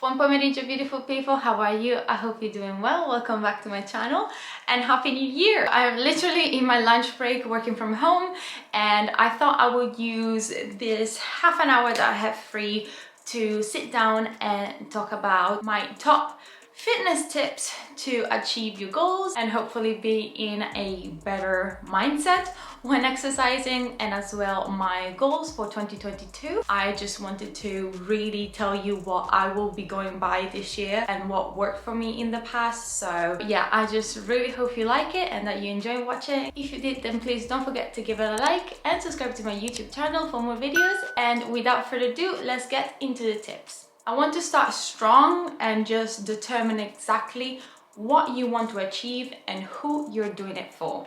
Buon pomeriggio, beautiful people. How are you? I hope you're doing well. Welcome back to my channel and Happy New Year. I'm literally in my lunch break working from home, and I thought I would use this half an hour that I have free to sit down and talk about my top fitness tips to achieve your goals and hopefully be in a better mindset when exercising, and as well my goals for 2022. I just wanted to really tell you what I will be going by this year and what worked for me in the past. So yeah, I just really hope you like it and that you enjoy watching. If you did, then please don't forget to give it a like and subscribe to my YouTube channel for more videos. And without further ado, let's get into the tips. I want to start strong and just determine exactly what you want to achieve and who you're doing it for.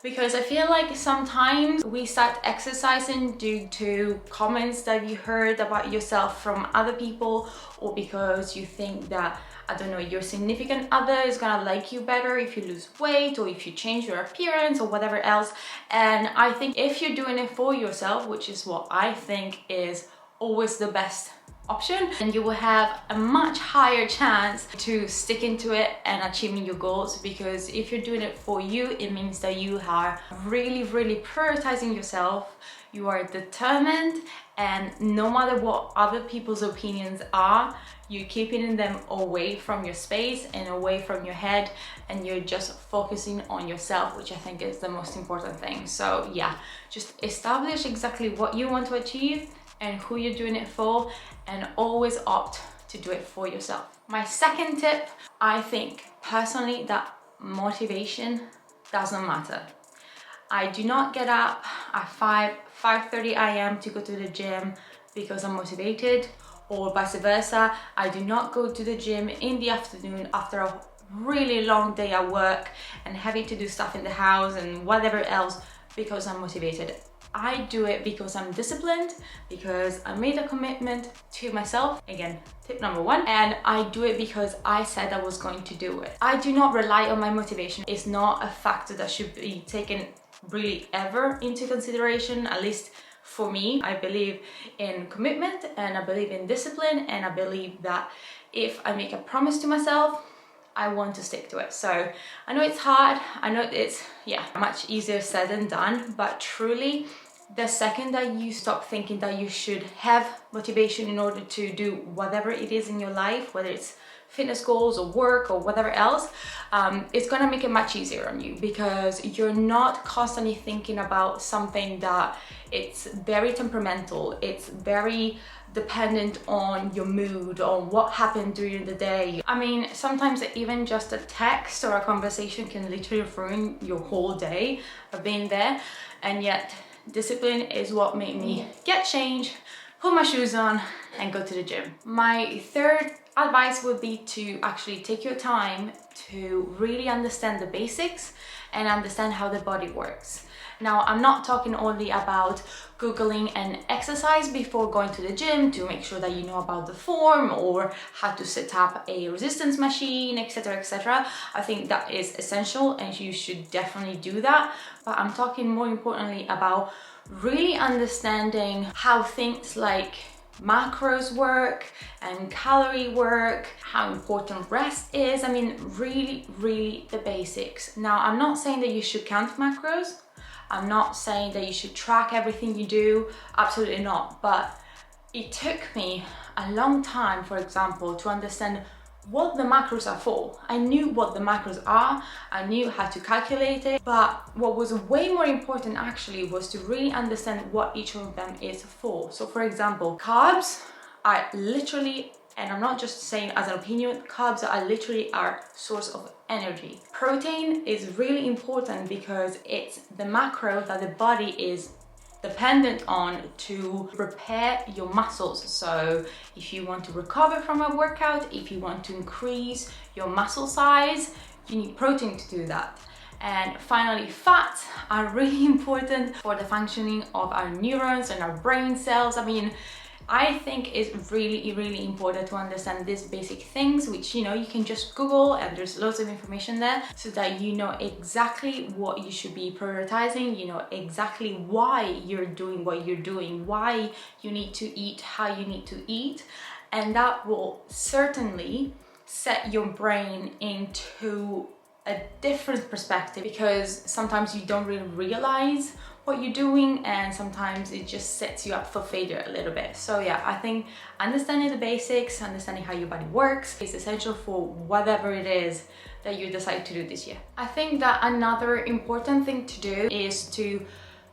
Because I feel like sometimes we start exercising due to comments that you heard about yourself from other people, or because you think that, I don't know, your significant other is gonna like you better if you lose weight or if you change your appearance or whatever else. And I think if you're doing it for yourself, which is what I think is always the best option, and you will have a much higher chance to stick into it and achieving your goals. Because if you're doing it for you, it means that you are really prioritizing yourself, you are determined, and no matter what other people's opinions are, you're keeping them away from your space and away from your head, and you're just focusing on yourself, which I think is the most important thing. So yeah, just establish exactly what you want to achieve and who you're doing it for, and always opt to do it for yourself. My second tip, I think personally that motivation doesn't matter. I do not get up at 5:30 a.m. to go to the gym because I'm motivated, or vice versa. I do not go to the gym in the afternoon after a really long day at work and having to do stuff in the house and whatever else because I'm motivated. I do it because I'm disciplined, because I made a commitment to myself. Again, tip number one. And I do it because I said I was going to do it. I do not rely on my motivation. It's not a factor that should be taken really ever into consideration, at least for me. I believe in commitment and I believe in discipline, and I believe that if I make a promise to myself, I want to stick to it. So I know it's hard, I know it's much easier said than done, but truly the second that you stop thinking that you should have motivation in order to do whatever it is in your life, whether it's fitness goals or work or whatever else, it's gonna make it much easier on you, because you're not constantly thinking about something that it's very temperamental, it's very dependent on your mood, on what happened during the day. I mean, sometimes even just a text or a conversation can literally ruin your whole day. I've been there, and yet discipline is what made me get changed, put my shoes on and go to the gym. My third advice would be to actually take your time to really understand the basics and understand how the body works. Now, I'm not talking only about Googling an exercise before going to the gym to make sure that you know about the form or how to set up a resistance machine, etc, etc. I think that is essential and you should definitely do that. But I'm talking more importantly about really understanding how things like macros work and calorie work, how important rest is. I mean, really the basics. Now, I'm not saying that you should count macros. I'm not saying that you should track everything you do, absolutely not. But it took me a long time, for example, to understand what the macros are for. I knew what the macros are, I knew how to calculate it, but what was way more important actually was to really understand what each of them is for. So for example, carbs are literally, and I'm not just saying as an opinion, carbs are literally our source of energy. Protein is really important because it's the macro that the body is dependent on to repair your muscles. So if you want to recover from a workout, if you want to increase your muscle size, you need protein to do that. And finally, fats are really important for the functioning of our neurons and our brain cells. I mean, I think it's really important to understand these basic things, which, you know, you can just Google and there's loads of information there, so that you know exactly what you should be prioritizing, you know exactly why you're doing what you're doing, why you need to eat how you need to eat, and that will certainly set your brain into a different perspective, because sometimes you don't really realize what you're doing, and sometimes it just sets you up for failure a little bit. So yeah, I think understanding the basics, understanding how your body works is essential for whatever it is that you decide to do this year. I think that another important thing to do is to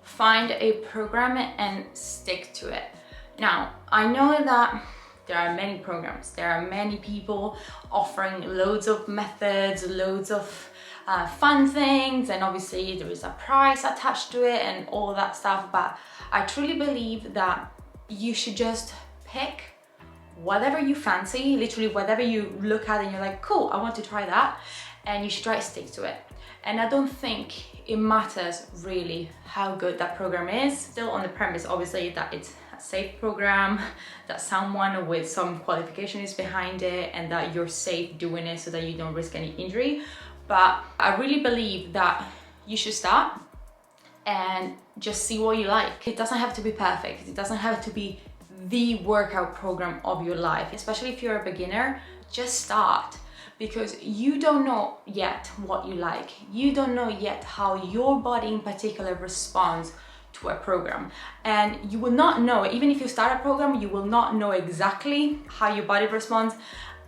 find a program and stick to it. Now, I know that there are many programs, there are many people offering loads of methods, loads of fun things, and obviously there is a price attached to it and all that stuff, but I truly believe that you should just pick whatever you fancy, literally whatever you look at and you're like, cool, I want to try that, and you should try to stick to it. And I don't think it matters really how good that program is, still on the premise obviously that it's a safe program, that someone with some qualification is behind it, and that you're safe doing it so that you don't risk any injury. But I really believe that you should start and just see what you like. It doesn't have to be perfect, it doesn't have to be the workout program of your life, especially if you're a beginner. Just start, because you don't know yet what you like. You don't know yet how your body in particular responds to a program, and you will not know, even if you start a program, you will not know exactly how your body responds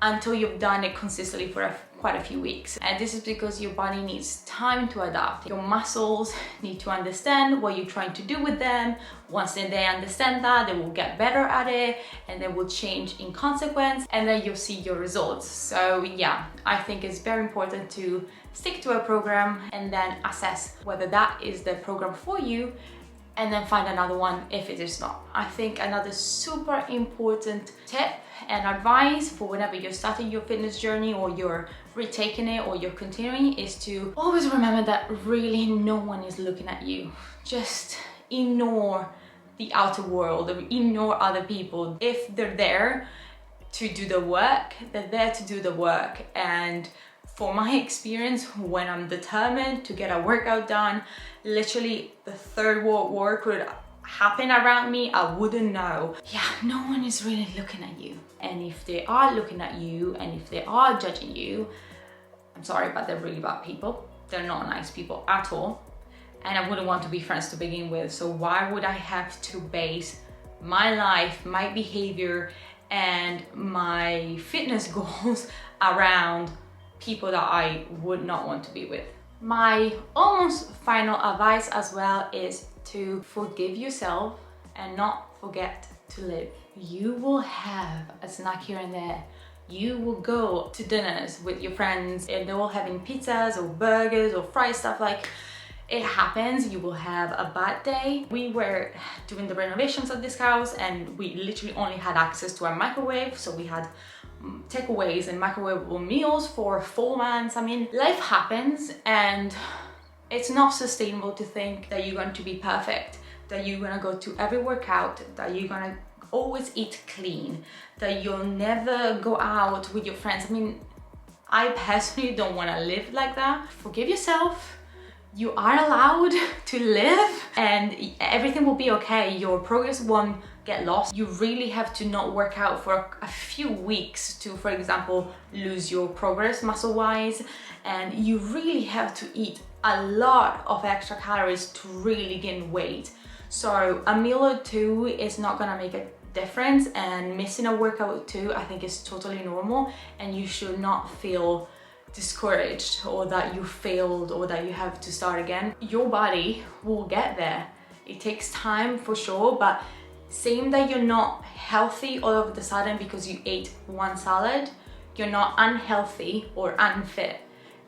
until you've done it consistently for quite a few weeks. And this is because your body needs time to adapt. Your muscles need to understand what you're trying to do with them. Once they understand that, they will get better at it, and they will change in consequence, and then you'll see your results. So yeah, I think it's very important to stick to a program and then assess whether that is the program for you, and then find another one if it is not. I think another super important tip and advice for whenever you're starting your fitness journey, or you're retaking it, or you're continuing, is to always remember that really no one is looking at you. Just ignore the outer world, ignore other people. If they're there to do the work, they're there to do the work. And for my experience, when I'm determined to get a workout done, literally the third world war could happen around me, I wouldn't know. Yeah, no one is really looking at you. And if they are looking at you, and if they are judging you, I'm sorry, but they're really bad people. They're not nice people at all. And I wouldn't want to be friends to begin with. So why would I have to base my life, my behavior, and my fitness goals around people that I would not want to be with? My almost final advice as well is to forgive yourself and not forget to live. You will have a snack here and there. You will go to dinners with your friends and they're all having pizzas or burgers or fried stuff. Like, it happens. You will have a bad day. We were doing the renovations of this house and we literally only had access to a microwave, so we had takeaways and microwavable meals for 4 months. I mean, life happens, and it's not sustainable to think that you're going to be perfect, that you're gonna go to every workout, that you're gonna always eat clean, that you'll never go out with your friends. I mean, I personally don't want to live like that. Forgive yourself. You are allowed to live, and everything will be okay. Your progress won't get lost. You really have to not work out for a few weeks to, for example, lose your progress muscle-wise, and you really have to eat a lot of extra calories to really gain weight. So a meal or two is not gonna make a difference, and missing a workout too, I think, is totally normal, and you should not feel discouraged or that you failed or that you have to start again. Your body will get there. It takes time for sure, but saying that you're not healthy all of a sudden because you ate one salad, you're not unhealthy or unfit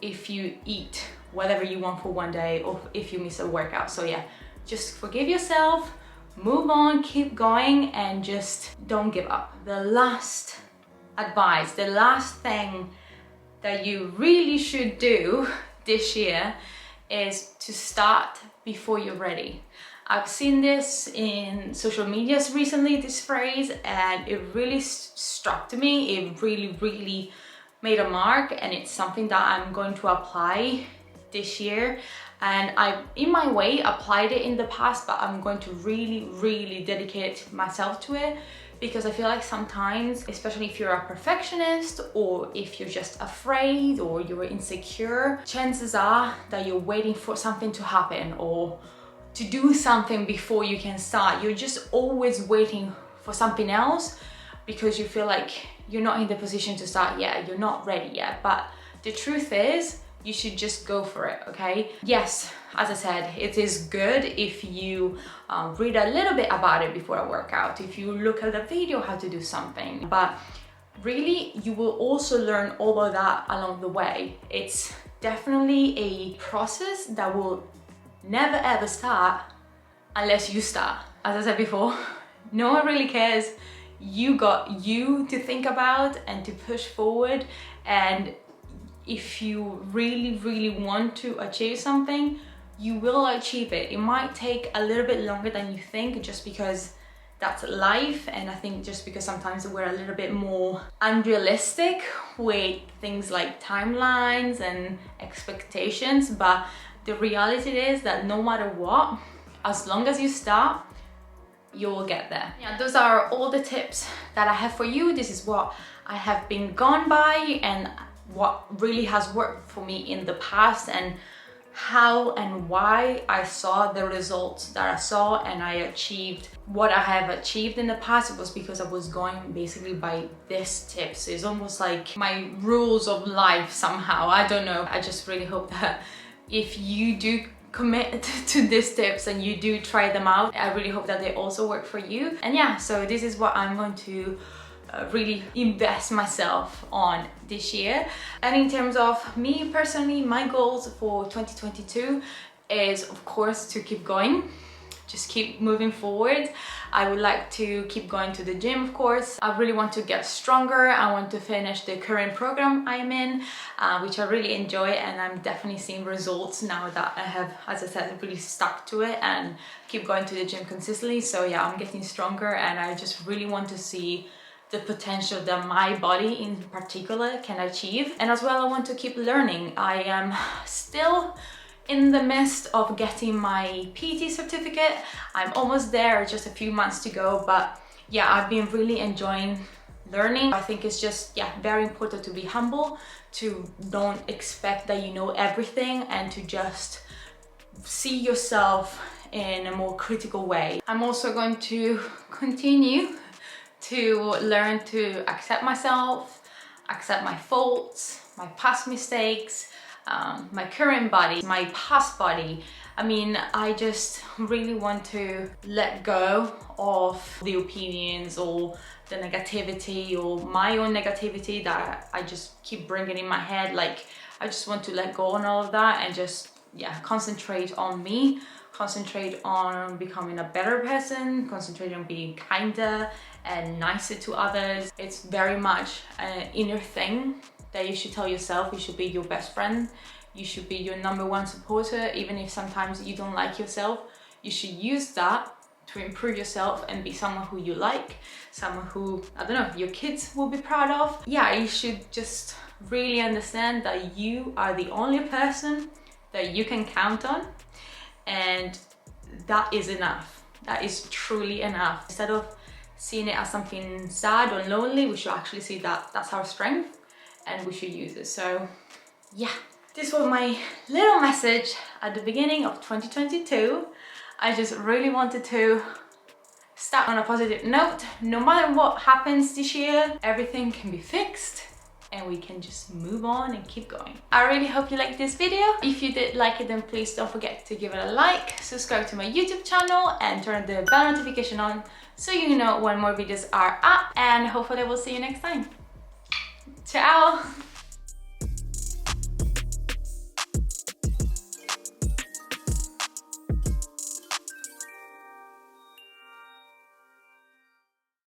if you eat whatever you want for one day or if you miss a workout. So yeah, just forgive yourself, move on, keep going, and just don't give up. The last advice, the last thing that you really should do this year is to start before you're ready. I've seen this in social medias recently, this phrase, and it really struck to me. It really made a mark, and it's something that I'm going to apply this year. And I've, in my way, applied it in the past, but I'm going to really dedicate myself to it, because I feel like sometimes, especially if you're a perfectionist or if you're just afraid or you're insecure, chances are that you're waiting for something to happen or to do something before you can start. You're just always waiting for something else because you feel like you're not in the position to start yet, you're not ready yet. But the truth is, you should just go for it, okay? Yes, as I said, it is good if you read a little bit about it before a workout, if you look at a video how to do something, but really you will also learn all of that along the way. It's definitely a process that will never ever start unless you start. As I said before, no one really cares. You got you to think about and to push forward, and if you really want to achieve something, you will achieve it. It might take a little bit longer than you think, just because that's life, and I think just because sometimes we're a little bit more unrealistic with things like timelines and expectations, but the reality is that no matter what, as long as you start, you will get there. Yeah, those are all the tips that I have for you. This is what I have been gone by and what really has worked for me in the past, and how and why I saw the results that I saw and I achieved what I have achieved in the past. It was because I was going basically by these tips. It's almost like my rules of life somehow. I don't know. I just really hope that if you do commit to these tips and you do try them out, I really hope that they also work for you. And yeah, so this is what I'm going to really invest myself on this year. And in terms of me personally, my goals for 2022 is of course to keep going, just keep moving forward. I would like to keep going to the gym, of course. I really want to get stronger. I want to finish the current program I'm in, which I really enjoy, and I'm definitely seeing results now that I have, as I said, really stuck to it and keep going to the gym consistently. So yeah, I'm getting stronger, and I just really want to see the potential that my body in particular can achieve. And as well, I want to keep learning. I am still in the midst of getting my PT certificate. I'm almost there, just a few months to go, but yeah, I've been really enjoying learning. I think it's just, yeah, very important to be humble, to don't expect that you know everything, and to just see yourself in a more critical way. I'm also going to continue to learn to accept myself, accept my faults, my past mistakes, my current body, my past body. I mean, I just really want to let go of the opinions or the negativity or my own negativity that I just keep bringing in my head. Like, I just want to let go on all of that and just, yeah, concentrate on me, concentrate on becoming a better person, concentrate on being kinder and nicer to others. It's very much an inner thing that you should tell yourself. You should be your best friend. You should be your #1 supporter. Even if sometimes you don't like yourself, you should use that to improve yourself and be someone who you like, someone who, I don't know, your kids will be proud of. Yeah, you should just really understand that you are the only person that you can count on, and that is enough. That is truly enough. Instead of seeing it as something sad or lonely, we should actually see that that's our strength and we should use it. So yeah, this was my little message at the beginning of 2022. I just really wanted to start on a positive note. No matter what happens this year, everything can be fixed and we can just move on and keep going. I really hope you liked this video. If you did like it, then please don't forget to give it a like, subscribe to my YouTube channel, and turn the bell notification on so you know when more videos are up, and hopefully we'll see you next time. Ciao!